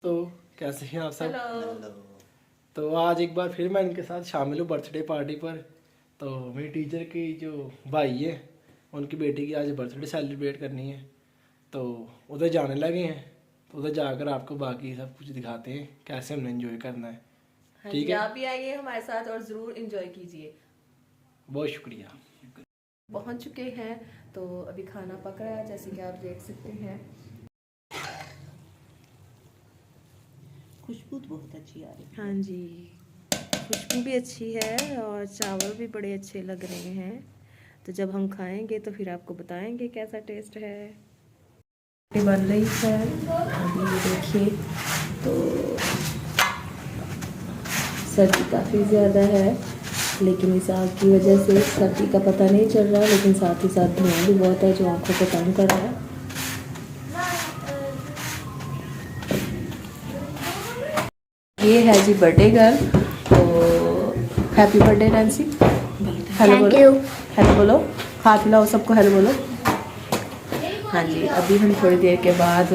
तो कैसे हैं आप सब? हेलो। तो आज एक बार फिर मैं इनके साथ शामिल हूँ बर्थडे पार्टी पर। तो मेरी टीचर की जो भाई है उनकी बेटी की आज बर्थडे सेलिब्रेट करनी है, तो उधर जाने लगे हैं। तो उधर जाकर आपको बाकी सब कुछ दिखाते हैं कैसे हमने एंजॉय करना है। ठीक है, आप भी आइए हमारे साथ और ज़रूर एंजॉय कीजिए। बहुत शुक्रिया। पहुंच चुके हैं तो अभी खाना पक रहा है, जैसे कि आप देख सकते हैं। खुशबू तो बहुत अच्छी आ रही है। हाँ जी, खुशबू भी अच्छी है और चावल भी बड़े अच्छे लग रहे हैं। तो जब हम खाएंगे तो फिर आपको बताएंगे कैसा टेस्ट है। बन रही है अभी, ये देखिए। तो सर्दी काफ़ी ज़्यादा है, लेकिन इस आग की वजह से सर्दी का पता नहीं चल रहा, लेकिन साथ ही साथ धुआं भी बहुत है जो आंखों को तंग कर रहा है। ये है जी बर्थडे गर्ल। तो हैप्पी बर्थडे नैन्सी। हेलो बोलो, हेलो बोलो, हाथ मिलाओ सबको, हेलो बोलो। हाँ जी, अभी हम थोड़ी देर के बाद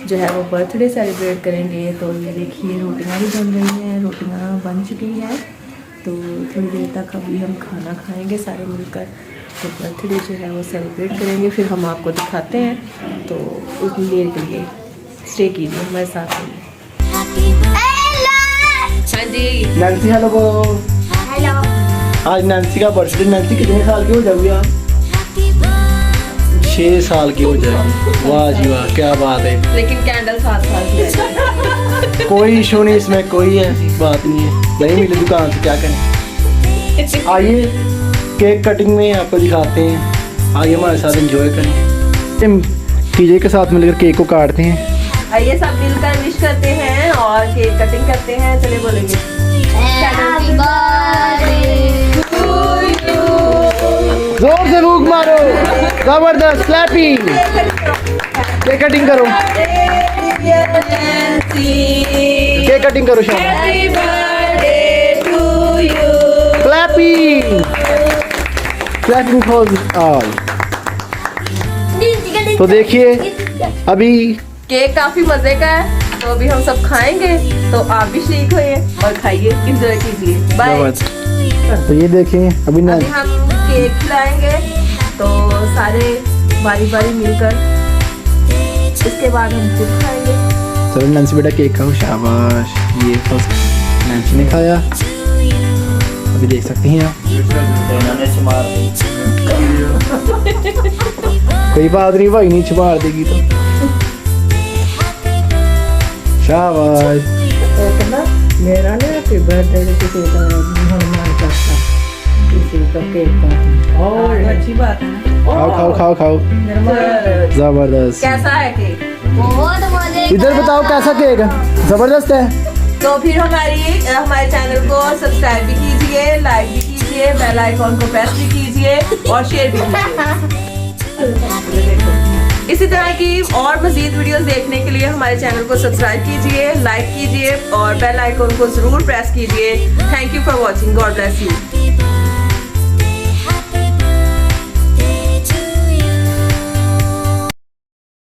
जो है वो बर्थडे सेलिब्रेट करेंगे। तो ये देखिए रोटियां भी बन रही हैं, रोटियां बन चुकी हैं। तो थोड़ी देर तक अभी हम खाना खाएंगे सारे मिलकर। तो बर्थडे जो है वो सेलिब्रेट करेंगे, फिर हम आपको दिखाते हैं। तो उतनी देर के लिए स्टे कीजिए हमारे साथ रहिए। हाँ जी, नैन्सी हेलो बोलो। हेलो। आज नैन्सी का बर्थडे। नैन्सी कितने साल की हो जाओगी आप? 6 साल की हो जाएगी। वाह जी वाह, क्या बात है। लेकिन कैंडल 7 साल की है। कोई इशू नहीं इसमें, कोई ऐसी बात नहीं है। नहीं मिले दुकान से क्या करें। आइए केक कटिंग में आपको दिखाते हैं, आइए हमारे साथ एंजॉय करें। टीजे के साथ मिलकर केक को काटते हैं। आइए सब मिलकर विश करते हैं और केक कटिंग करते हैं। चलिए बोलेंगे जोर से भूख मारो, जबरदस्त क्लैपिंग। केक कटिंग करो, केक कटिंग करो शाम। Clapping clapping for all. तो देखिए अभी केक काफी मजे का है, तो अभी हम सब खाएंगे। तो आप भी शरीक होइए और खाइए, एंजॉय कीजिए। बाय। तो ये देखें अभी ना अभी हम केक खिलाएंगे, तो सारे बारी बारी मिलकर, इसके बाद हम खुद खाएंगे। चलो नैन्सी बेटा केक खाओ, शाबाश। ये फर्स्ट नैन्सी ने खाया, अभी देख सकती हैं आप। कोई बात नहीं, भाई नहीं छुपा देगी तो शाबाश। मेरा ना हैप्पी बर्थडे किसी का हनुमान करता, किसी का केक का। और अच्छी बात है ना। खाओ खाओ खाओ खाओ, जबरदस्त। कैसा है केक? बहुत मजे। इधर बताओ कैसा केक है? जबरदस्त है। तो फिर हमारे चैनल को सब्सक्राइब भी कीजिए, लाइक भी कीजिए, बेल आइकॉन को प्रेस भी कीजिए और शेयर भी कीजिए। इसी तरह की और मज़ीद वीडियोस देखने के लिए हमारे चैनल को सब्सक्राइब कीजिए, लाइक कीजिए और बेल आइकॉन को ज़रूर प्रेस कीजिए। Thank you for watching. God bless you.